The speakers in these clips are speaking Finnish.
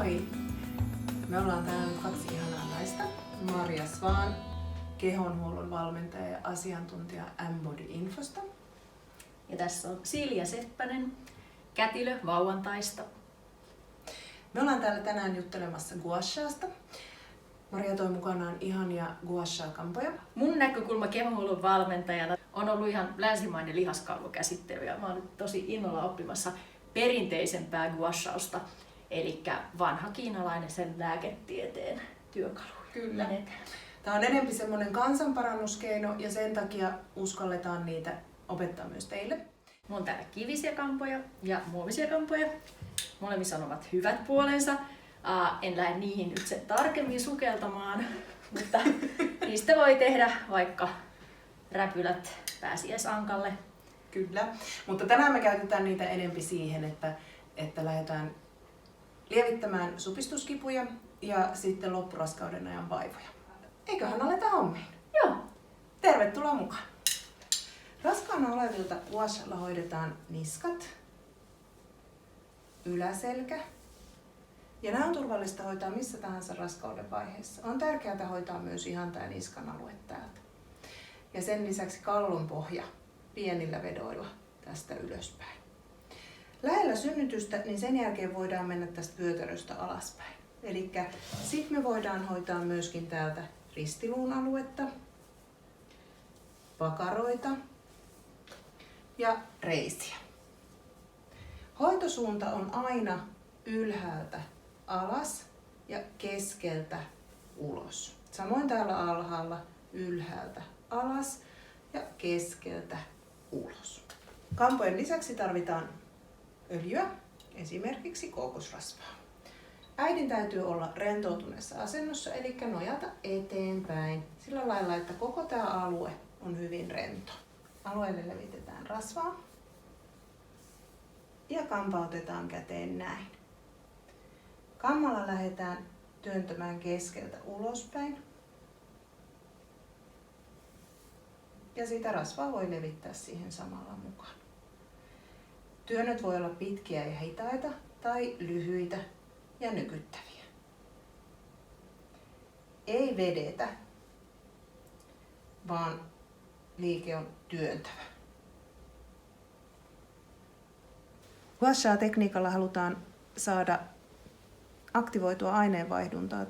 Moi! Me ollaan täällä nyt 2 ihanaa naista. Marja Svaan, kehonhuollon valmentaja ja asiantuntija M-Body Infosta. Ja tässä on Silja Seppänen, kätilö vauvantaista. Me ollaan täällä tänään juttelemassa gua shasta. Marja toi mukanaan ihania gua sha-kampoja. Mun näkökulma kehonhuollon valmentajana on ollut ihan länsimainen lihaskalvokäsittely ja mä oon nyt tosi innolla oppimassa perinteisempää gua shausta, eli vanha kiinalainen sen lääketieteen työkalu. Kyllä. Tämä on enemmän semmoinen kansanparannuskeino ja sen takia uskalletaan niitä opettaa myös teille. Mulla on täällä kivisiä kampoja ja muovisia kampoja. Molemmissa ovat hyvät puolensa. En lähde niihin nyt sen tarkemmin sukeltamaan, mutta niistä voi tehdä vaikka räpylät pääsiäisankalle. Kyllä, mutta tänään me käytetään niitä enempi siihen, että lähdetään lievittämään supistuskipuja ja sitten loppuraskauden ajan vaivoja. Eiköhän aleta hommiin? Joo. Tervetuloa mukaan! Raskaana olevilta gua shalla hoidetaan niskat, yläselkä. Ja nämä on turvallista hoitaa missä tahansa raskauden vaiheessa. On tärkeää hoitaa myös ihan tämä niskan alue täältä. Ja sen lisäksi kallon pohja pienillä vedoilla tästä ylöspäin. Lähellä synnytystä, niin sen jälkeen voidaan mennä tästä vyötäröstä alaspäin. Eli sitten me voidaan hoitaa myöskin täältä ristiluun aluetta, pakaroita ja reisiä. Hoitosuunta on aina ylhäältä alas ja keskeltä ulos. Samoin täällä alhaalla ylhäältä alas ja keskeltä ulos. Kampojen lisäksi tarvitaan öljyä, esimerkiksi kookosrasvaa. Äidin täytyy olla rentoutuneessa asennossa, eli nojata eteenpäin sillä lailla, että koko tämä alue on hyvin rento. Alueelle levitetään rasvaa ja kampautetaan käteen näin. Kammalla lähdetään työntämään keskeltä ulospäin. Ja sitä rasvaa voi levittää siihen samalla mukaan. Työnnöt voi olla pitkiä ja hitaita tai lyhyitä ja nykyttäviä. Ei vedetä, vaan liike on työntävä. Gua sha -tekniikalla halutaan saada aktivoitua aineenvaihduntaa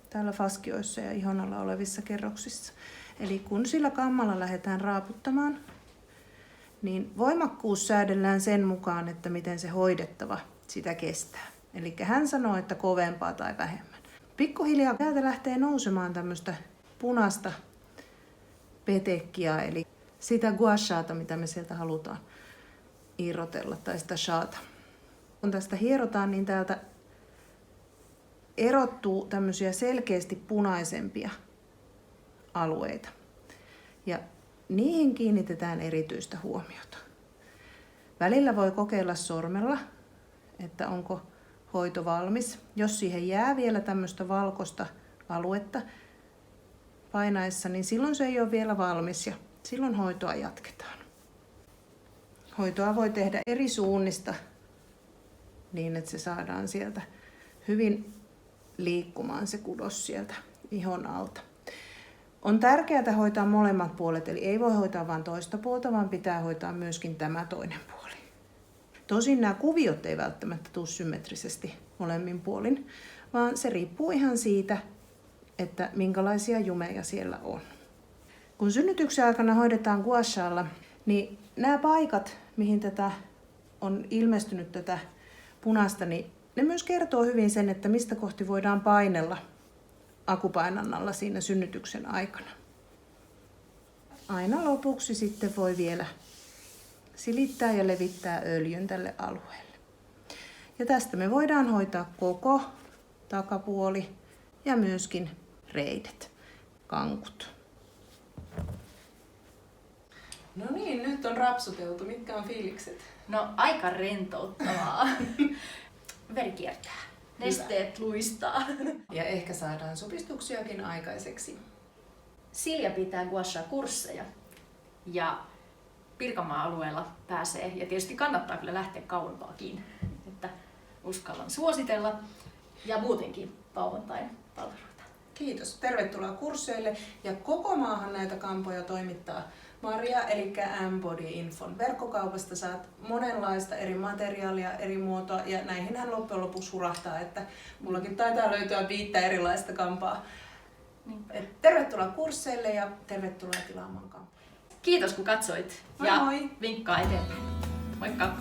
täällä faskioissa ja ihon alla olevissa kerroksissa. Eli kun sillä kammalla lähdetään raaputtamaan, niin voimakkuus säädellään sen mukaan, että miten se hoidettava sitä kestää. Eli hän sanoo, että kovempaa tai vähemmän. Pikkuhiljaa täältä lähtee nousemaan tämmöistä punaista petekkiä, eli sitä gua shata, mitä me sieltä halutaan irrotella, tai sitä shata. Kun tästä hierotaan, niin täältä erottuu tämmöisiä selkeästi punaisempia alueita. Ja niihin kiinnitetään erityistä huomiota. Välillä voi kokeilla sormella, että onko hoito valmis. Jos siihen jää vielä tämmöistä valkoista aluetta painaessa, niin silloin se ei ole vielä valmis ja silloin hoitoa jatketaan. Hoitoa voi tehdä eri suunnista niin, että se saadaan sieltä hyvin liikkumaan se kudos sieltä ihon alta. On tärkeää hoitaa molemmat puolet, eli ei voi hoitaa vain toista puolta, vaan pitää hoitaa myöskin tämä toinen puoli. Tosin nämä kuviot ei välttämättä tule symmetrisesti molemmin puolin, vaan se riippuu ihan siitä, että minkälaisia jumeja siellä on. Kun synnytyksen aikana hoidetaan gua shalla, niin nämä paikat, mihin tätä on ilmestynyt tätä punaista, niin ne myös kertoo hyvin sen, että mistä kohti voidaan painella akupainannalla siinä synnytyksen aikana. Aina lopuksi sitten voi vielä silittää ja levittää öljyn tälle alueelle. Ja tästä me voidaan hoitaa koko takapuoli ja myöskin reidet, kankut. No niin, nyt on rapsuteltu. Mitkä on fiilikset? No aika rentouttavaa. Veri kiertää. Nesteet luistaa. Ja ehkä saadaan supistuksiakin aikaiseksi. Silja pitää gua sha-kursseja ja Pirkanmaan alueella pääsee, ja tietysti kannattaa kyllä lähteä kauempaakin, että uskallan suositella. Ja muutenkin vauvantain palveluita. Kiitos. Tervetuloa kursseille. Ja koko maahan näitä kampoja toimittaa Maria, eli M-Body Infon verkkokaupasta. Saat monenlaista eri materiaalia, eri muotoa, ja näihinhän loppujen lopuksi hurahtaa, että mullakin taitaa löytyä 5 erilaista kampaa. Et tervetuloa kursseille ja tervetuloa tilaamaan kampoja. Kiitos kun katsoit Moi ja moi! vinkkaa eteenpäin. Moikka!